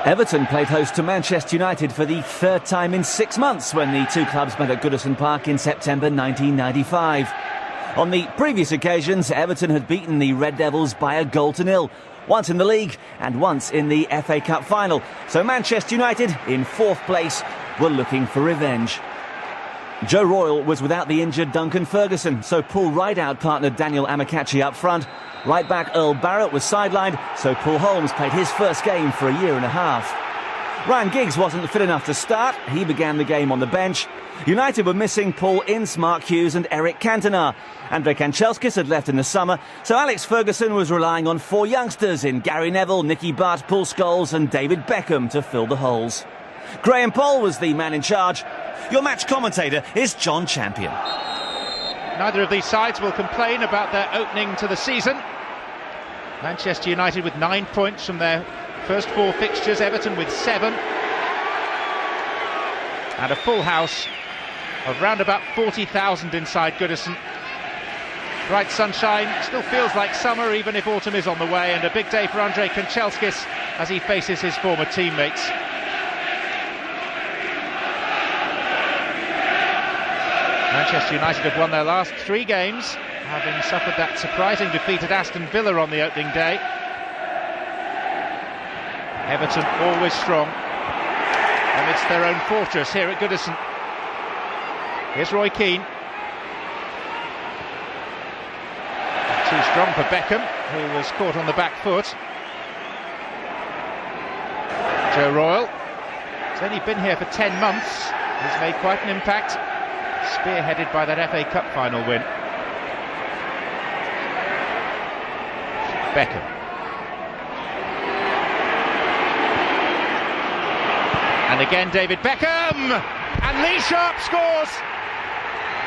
Everton played host to Manchester United for the third time in 6 months when the two clubs met at Goodison Park in September 1995. On the previous occasions, Everton had beaten the Red Devils by 1-0, once in the league and once in the FA Cup final. So Manchester United, in fourth place, were looking for revenge. Joe Royle was without the injured Duncan Ferguson, so Paul Rideout partnered Daniel Amokatchi up front. Right back Earl Barrett was sidelined, so Paul Holmes played his first game for a year and a half. Ryan Giggs wasn't fit enough to start. He began the game on the bench. United were missing Paul Ince, Mark Hughes and Eric Cantona. Andrei Kanchelskis had left in the summer, so Alex Ferguson was relying on four youngsters in Gary Neville, Nicky Butt, Paul Scholes and David Beckham to fill the holes. Graham Poll was the man in charge. Your match commentator is John Champion. Neither of these sides will complain about their opening to the season. Manchester United with 9 points from their first 4 fixtures, Everton with 7. And a full house of round about 40,000 inside Goodison. Bright sunshine, still feels like summer even if autumn is on the way, and a big day for Andrei Kanchelskis as he faces his former teammates. Manchester United have won their last 3 games, having suffered that surprising defeat at Aston Villa on the opening day. Everton always strong amidst their own fortress here at Goodison. Here's Roy Keane. Too strong for Beckham, who was caught on the back foot. Joe Royle has only been here for 10 months. He's made quite an impact, spearheaded by that FA Cup final win. Beckham. And again David Beckham! And Lee Sharpe scores!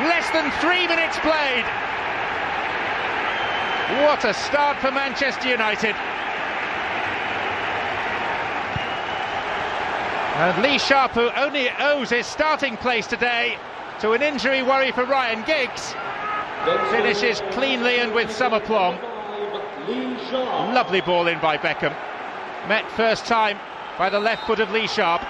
Less than 3 minutes played! What a start for Manchester United! And Lee Sharpe, who only owes his starting place today to an injury worry for Ryan Giggs, finishes cleanly and with some aplomb. Lovely ball in by Beckham. Met first time by the left foot of Lee Sharpe.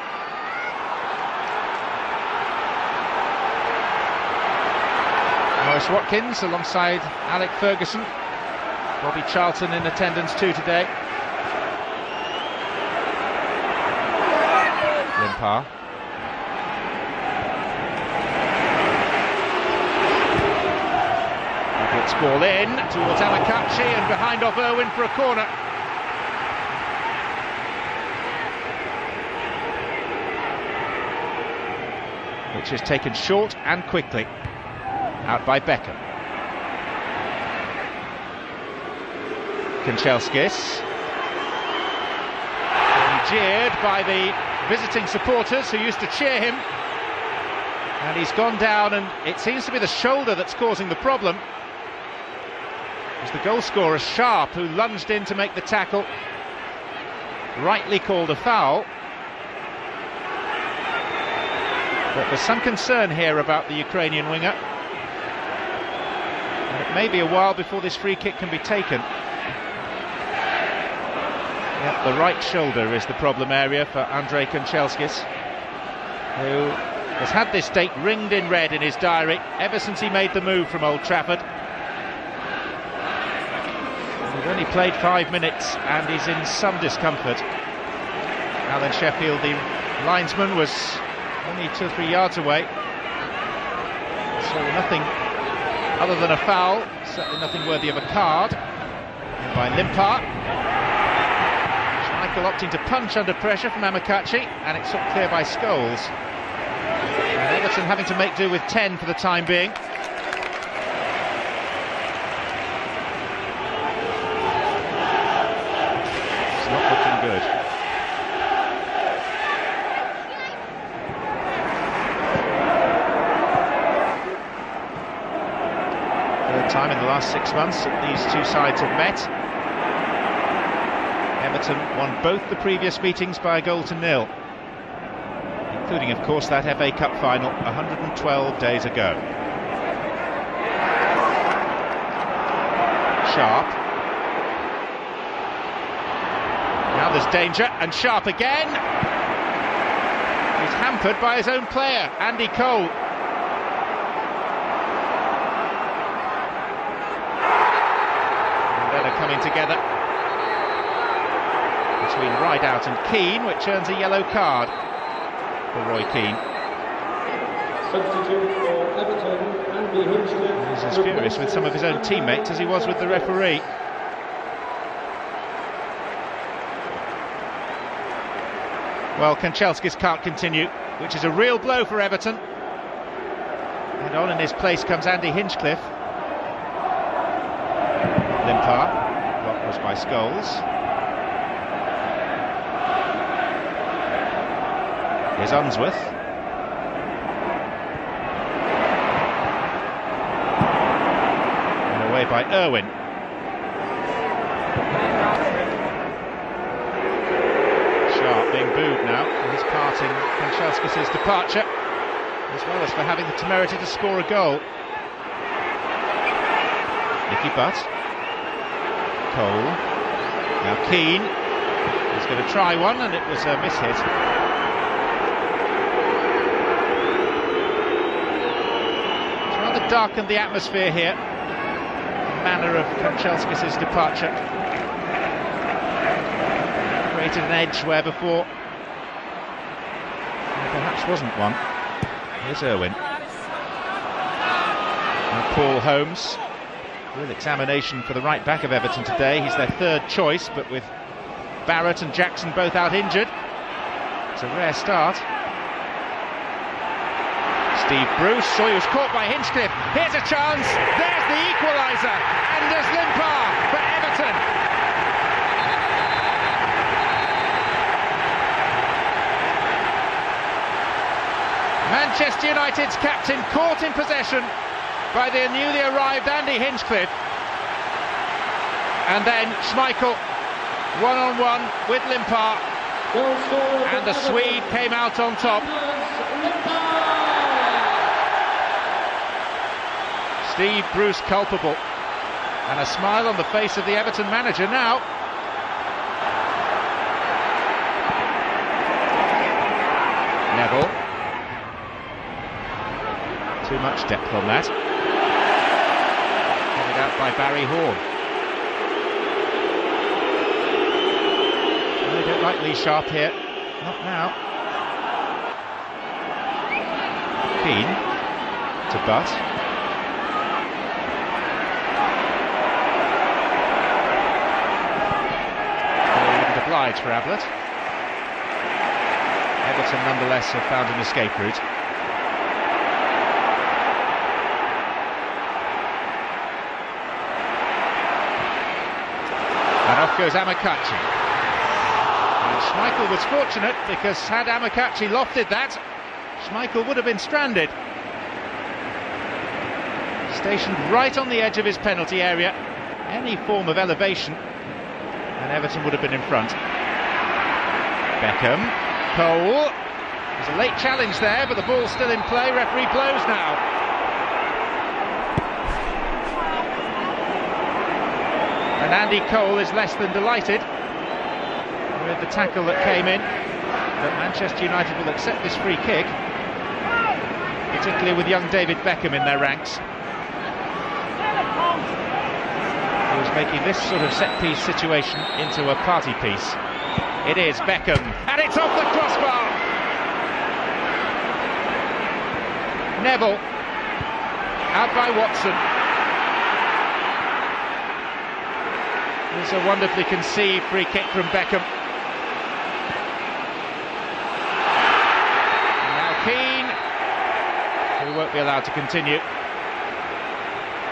Maurice Watkins alongside Alec Ferguson. Bobby Charlton in attendance too today. Limpar. Gets ball in towards Amokatchi and behind off Irwin for a corner. Which is taken short and quickly. Out by Beckham. Kanchelskis. Jeered by the visiting supporters who used to cheer him. And he's gone down, and it seems to be the shoulder that's causing the problem. It was the goal scorer Sharpe who lunged in to make the tackle. Rightly called a foul. But there's some concern here about the Ukrainian winger. And it may be a while before this free kick can be taken. Yep, the right shoulder is the problem area for Andrei Kanchelskis, who has had this date ringed in red in his diary ever since he made the move from Old Trafford. He's only played 5 minutes and he's in some discomfort. Alan Sheffield, the linesman, was only 2 or 3 yards away. So nothing other than a foul, certainly nothing worthy of a card. And by Limpar. Schmeichel opting to punch under pressure from Amokatchi, and it's up clear by Scholes. And Everton having to make do with 10 for the time being. It's not looking good. Third time in the last 6 months that these two sides have met. Everton won both the previous meetings by 1-0, including, of course, that FA Cup final 112 days ago. Sharpe. Now there's There's danger, and Sharpe again. He's hampered by his own player, Andy Cole. And then are coming together between Rideout and Keane, which earns a yellow card for Roy Keane. Substitute for Everton, Andrei Hinchcliffe. He's as furious with some of his own teammates as he was with the referee. Well, Kanchelskis can't continue, which is a real blow for Everton. And on in his place comes Andy Hinchcliffe. Limpar, blocked was by Scholes. Here's Unsworth. And away by Irwin. Sharpe being booed now for his part in Kanchelskis' departure, as well as for having the temerity to score a goal. Nicky Butt. Cole. Now Keane. He's going to try one, and it was a miss-hit. It's rather darkened the atmosphere here. The manner of Kanchelskis' departure created an edge where before there perhaps wasn't one. Here's Irwin. And Paul Holmes. Real examination for the right back of Everton today. He's their third choice, but with Barrett and Jackson both out injured, it's a rare start. Steve Bruce saw he was caught by Hinchcliffe. Here's a chance. There's the equaliser. Anders Limpar for Everton. Manchester United's captain caught in possession by the newly arrived Andy Hinchcliffe, and then Schmeichel one-on-one with Limpar, and the Swede came out on top. Steve Bruce culpable, and a smile on the face of the Everton manager now. Neville. Too much depth on that. Headed out by Barry Horne. Well, they don't like Lee Sharpe here. Not now. Keane to Butt. They wouldn't oblige for Ablett. Everton nonetheless have found an escape route. And off goes Amokatchi. And Schmeichel was fortunate, because had Amokatchi lofted that, Schmeichel would have been stranded. Stationed right on the edge of his penalty area. Any form of elevation, and Everton would have been in front. Beckham. Cole. There's a late challenge there, but the ball's still in play. Referee blows now. And Andy Cole is less than delighted with the tackle that came in, that Manchester United will accept this free kick, particularly with young David Beckham in their ranks. He was making this sort of set-piece situation into a party piece. It is Beckham, and it's off the crossbar! Neville, out by Watson. It's a wonderfully conceived free kick from Beckham. And now Keane, who won't be allowed to continue.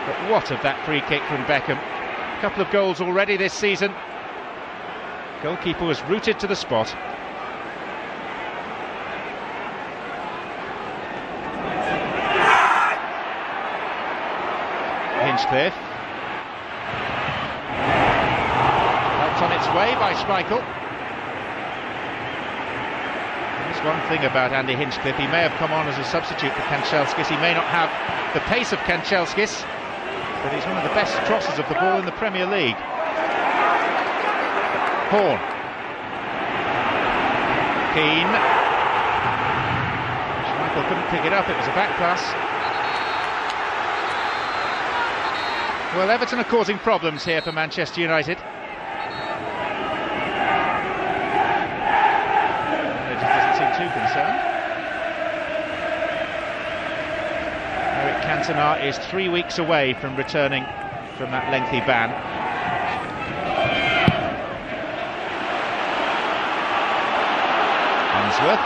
But what of that free kick from Beckham? A couple of goals already this season. Goalkeeper was rooted to the spot. Hinchcliffe. On its way by Schmeichel. There's one thing about Andy Hinchcliffe: he may have come on as a substitute for Kanchelskis. He may not have the pace of Kanchelskis, but he's one of the best crossers of the ball in the Premier League. Horne. Keane. Schmeichel couldn't pick it up, it was a back pass. Well, Everton are causing problems here for Manchester United. It just doesn't seem too concerned. Eric Cantona is 3 weeks away from returning from that lengthy ban. Unsworth.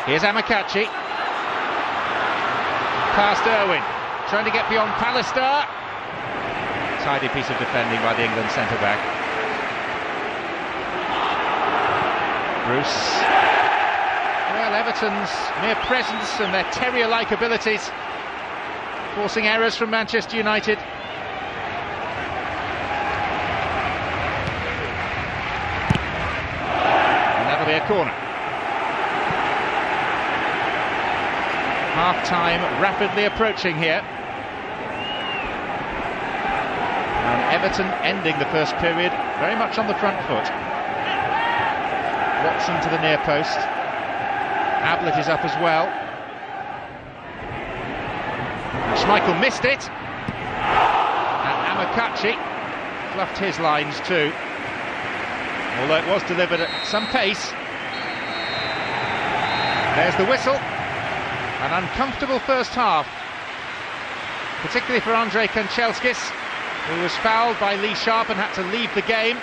Here's Amokatchi. Past Irwin. Trying to get beyond Pallister. Tidy piece of defending by the England centre-back. Bruce. Well, Everton's mere presence and their terrier-like abilities forcing errors from Manchester United. And that'll be a corner. Half-time rapidly approaching here. And Everton ending the first period very much on the front foot. Watson to the near post. Ablett is up as well. And Schmeichel missed it. And Amokatchi fluffed his lines too. Although it was delivered at some pace. There's the whistle. An uncomfortable first half, particularly for Andrei Kanchelskis, who was fouled by Sharpe and had to leave the game.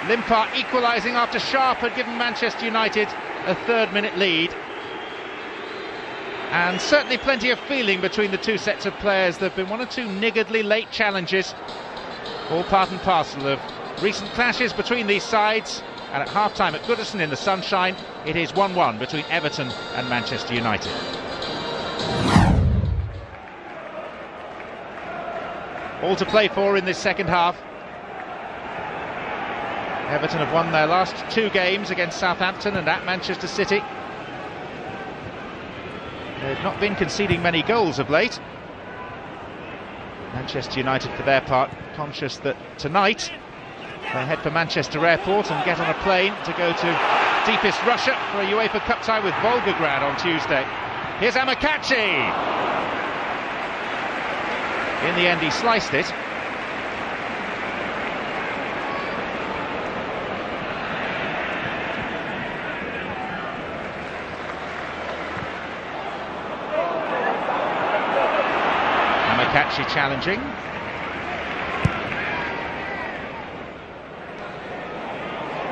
Limpar equalising after Sharpe had given Manchester United a third-minute lead. And certainly plenty of feeling between the two sets of players. There have been one or two niggardly late challenges, all part and parcel of recent clashes between these sides. And at half-time at Goodison in the sunshine, it is 1-1 between Everton and Manchester United. All to play for in this second half. Everton have won their last 2 games against Southampton and at Manchester City. They've not been conceding many goals of late. Manchester United, for their part, conscious that tonight they head for Manchester Airport and get on a plane to go to deepest Russia for a UEFA Cup tie with Volgograd on Tuesday. Here's Amokatchi. In the end, he sliced it. Amokatchi challenging.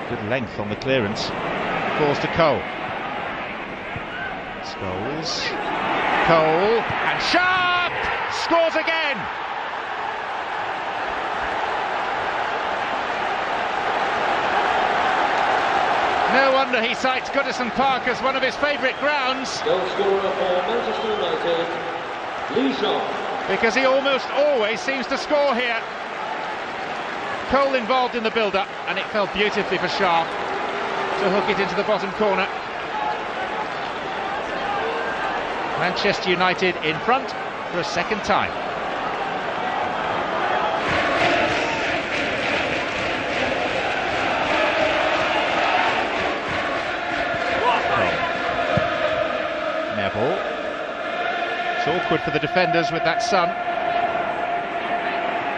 Good length on the clearance. Falls to Cole. Scholes. Cole. And Sharpe! Scores again! No wonder he cites Goodison Park as one of his favourite grounds. Goal scorer for Manchester United, Sharpe. Because he almost always seems to score here. Cole involved in the build-up, and it fell beautifully for Sharpe to hook it into the bottom corner. Manchester United in front for a second time. Neville. It's awkward for the defenders with that sun.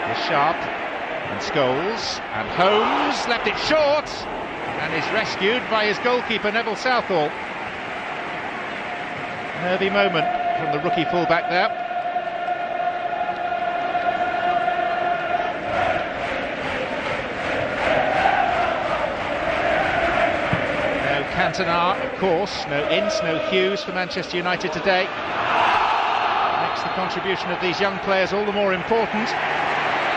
Here's Sharpe. And Scholes, and Holmes left it short and is rescued by his goalkeeper Neville Southall. Nervy moment from the rookie fullback there. No Cantona, of course, no Ince, no Hughes for Manchester United today. Makes the contribution of these young players all the more important.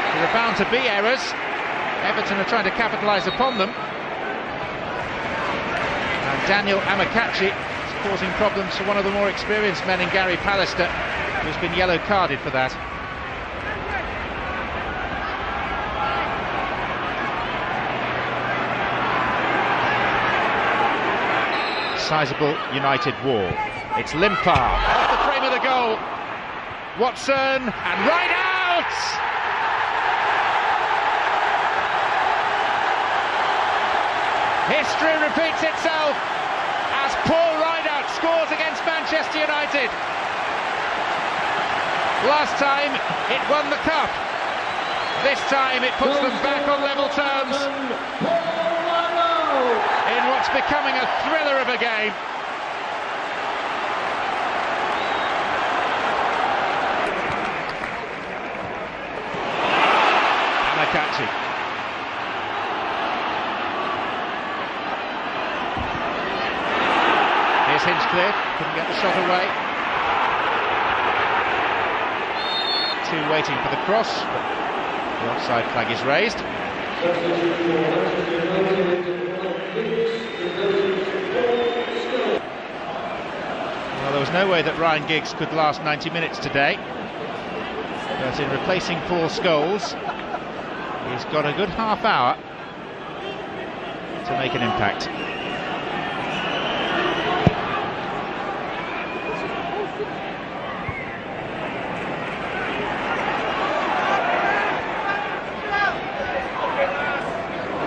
There are bound to be errors. Everton are trying to capitalise upon them. And Daniel Amokatchi is causing problems for one of the more experienced men in Gary Pallister, who's been yellow carded for that. Sizable United wall. It's Limpar off the frame of the goal. Watson and Rideout! History repeats itself as Paul Rideout scores against Manchester United. Last time it won the cup. This time it puts them back on level terms in what's becoming a thriller of a game. Amokatchi. Here's Hinchcliffe, couldn't get the shot away. Two waiting for the cross, but the offside flag is raised. Well, there was no way that Ryan Giggs could last 90 minutes today, but in replacing Paul Scholes, he's got a good half hour to make an impact.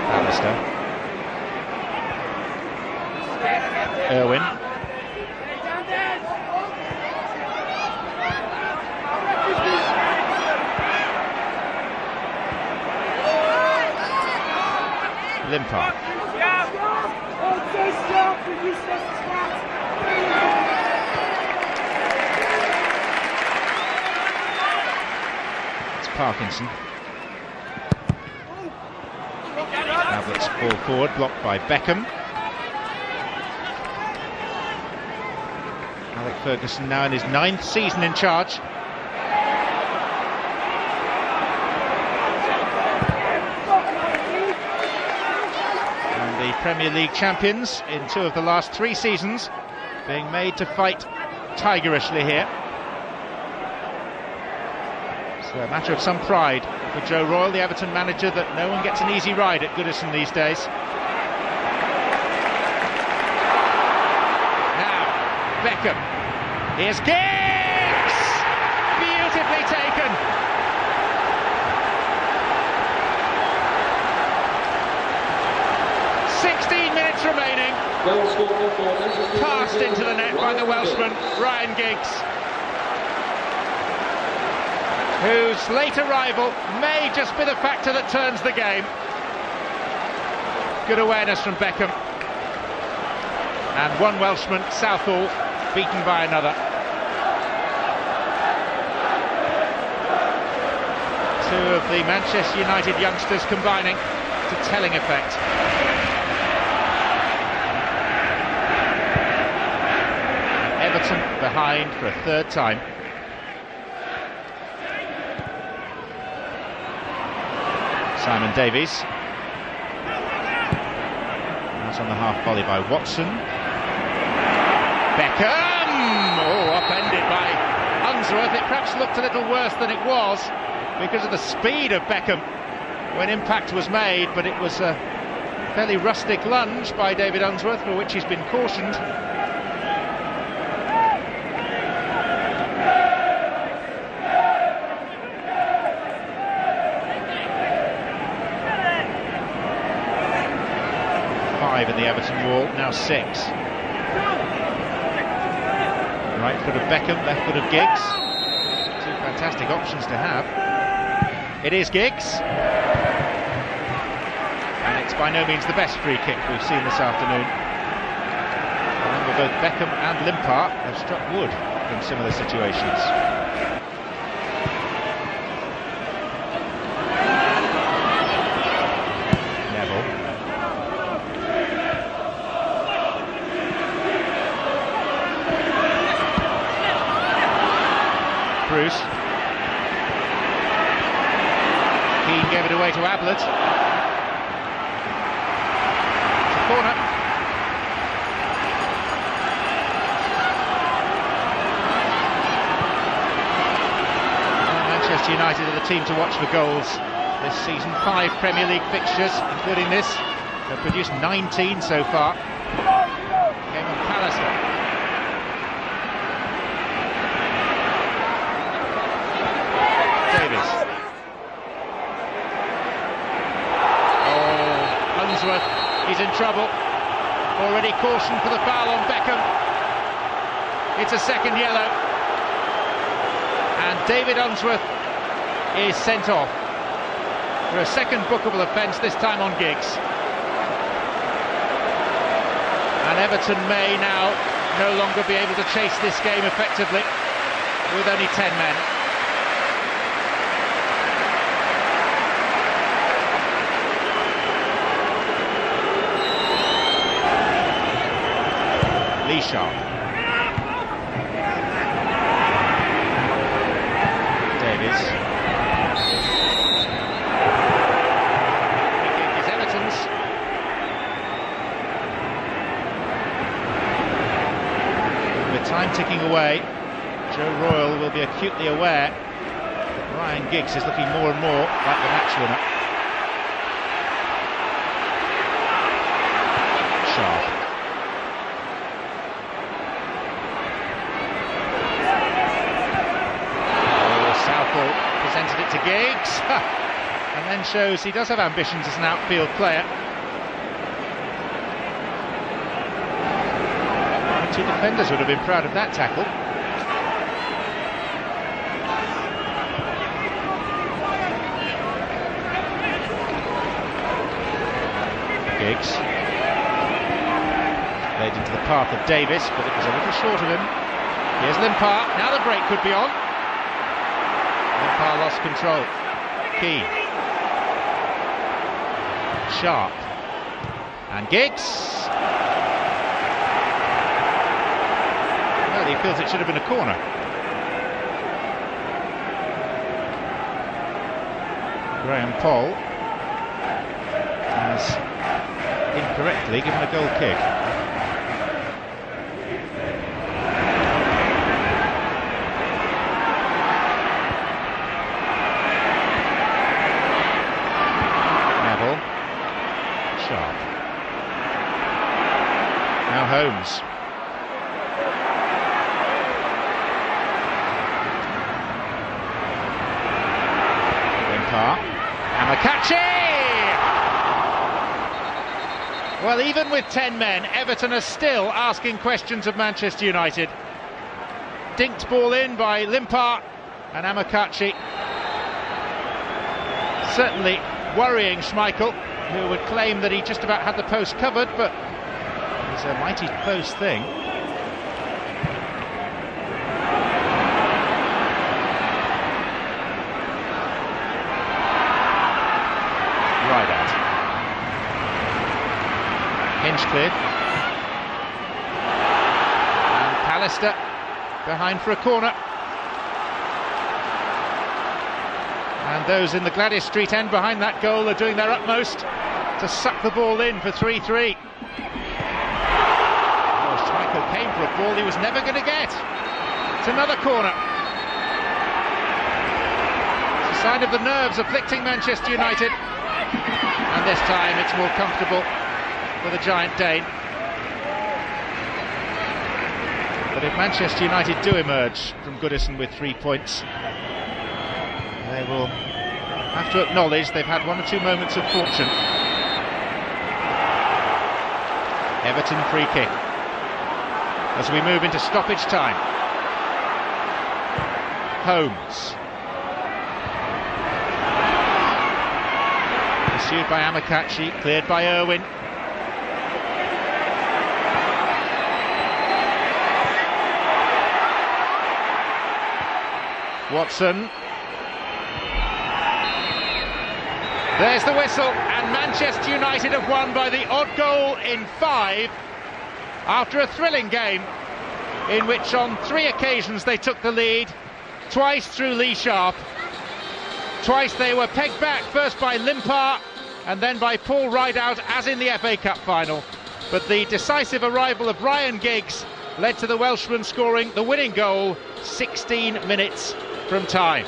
Pallister. Irwin. Limpar. It's Parkinson. Ablett's ball forward, blocked by Beckham. Alec Ferguson now in his 9th season in charge. Premier League champions in 2 of the last 3 seasons, being made to fight tigerishly here. It's a matter of some pride for Joe Royle, the Everton manager, that no one gets an easy ride at Goodison these days. Now, Beckham. Here's Giggs! Beautifully taken! Remaining, passed into the net by the Welshman Ryan Giggs, whose late arrival may just be the factor that turns the game. Good awareness from Beckham, and one Welshman, Southall, beaten by another. Two of the Manchester United youngsters combining to telling effect. Everton behind for a 3rd time. Simon Davies. That's on the half volley by Watson. Beckham! Oh, upended by Unsworth. It perhaps looked a little worse than it was because of the speed of Beckham when impact was made, but it was a fairly rustic lunge by David Unsworth, for which he's been cautioned. In the Everton wall, now 6. Right foot of Beckham, left foot of Giggs. 2 fantastic options to have. It is Giggs. And it's by no means the best free kick we've seen this afternoon. Remember, both Beckham and Limpar have struck wood in similar situations. Keane gave it away to Ablett. It's a corner. Manchester United are the team to watch for goals this season. 5 Premier League fixtures, including this. They've produced 19 so far. Game on Pallister. Davies. Oh, Unsworth He's in trouble. Already cautioned for the foul on Beckham. It's a second yellow. And David Unsworth is sent off for a second bookable offence, this time on Giggs. And Everton may now no longer be able to chase this game effectively with only 10 men. Sharpe. Davies. Free kick is Everton's. With time ticking away, Joe Royle will be acutely aware that Ryan Giggs is looking more and more like the match winner. Sharpe. Presented it to Giggs and then shows he does have ambitions as an outfield player. The two defenders would have been proud of that tackle. Giggs played into the path of Davies, but it was a little short of him. Here's Limpar. Now the break could be on. Limpar lost control. Keane. Sharpe. And Giggs. Well, he feels it should have been a corner. Graham Poll has incorrectly given a goal kick. Now Holmes. Limpar. Amokatchi! Well, even with 10 men, Everton are still asking questions of Manchester United. Dinked ball in by Limpar and Amokatchi. Certainly worrying Schmeichel, who would claim that he just about had the post covered, but it's a mighty close thing. Rideout. Hinchcliffe. And Pallister behind for a corner. And those in the Gladys Street end behind that goal are doing their utmost to suck the ball in for 3-3. Schmeichel came for a ball he was never going to get. It's another corner. It's a sign of the nerves afflicting Manchester United. And this time it's more comfortable for the giant Dane. But if Manchester United do emerge from Goodison with 3 points, they will have to acknowledge they've had one or two moments of fortune. Everton free kick as we move into stoppage time. Holmes. Pursued by Amokatchi, cleared by Irwin. Watson. There's the whistle, and Manchester United have won by the odd goal in 5 after a thrilling game in which on 3 occasions they took the lead, twice through Sharpe, twice they were pegged back, first by Limpar and then by Paul Rideout as in the FA Cup final. But the decisive arrival of Ryan Giggs led to the Welshman scoring the winning goal 16 minutes from time.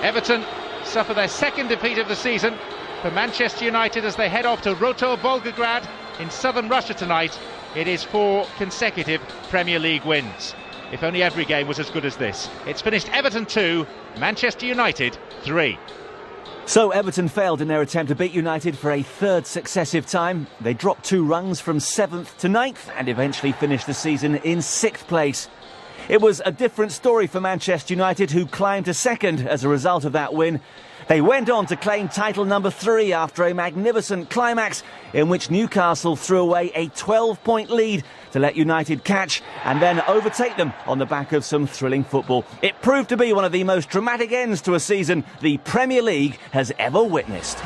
Everton suffer their second defeat of the season. For Manchester United, as they head off to Rotor Volgograd in southern Russia tonight, it is 4 consecutive Premier League wins. If only every game was as good as this. It's finished Everton 2, Manchester United 3. So Everton failed in their attempt to beat United for a third successive time. They dropped 2 rungs from 7th to 9th and eventually finished the season in 6th place. It was a different story for Manchester United, who climbed to 2nd as a result of that win. They went on to claim title number 3 after a magnificent climax in which Newcastle threw away a 12-point lead to let United catch and then overtake them on the back of some thrilling football. It proved to be one of the most dramatic ends to a season the Premier League has ever witnessed.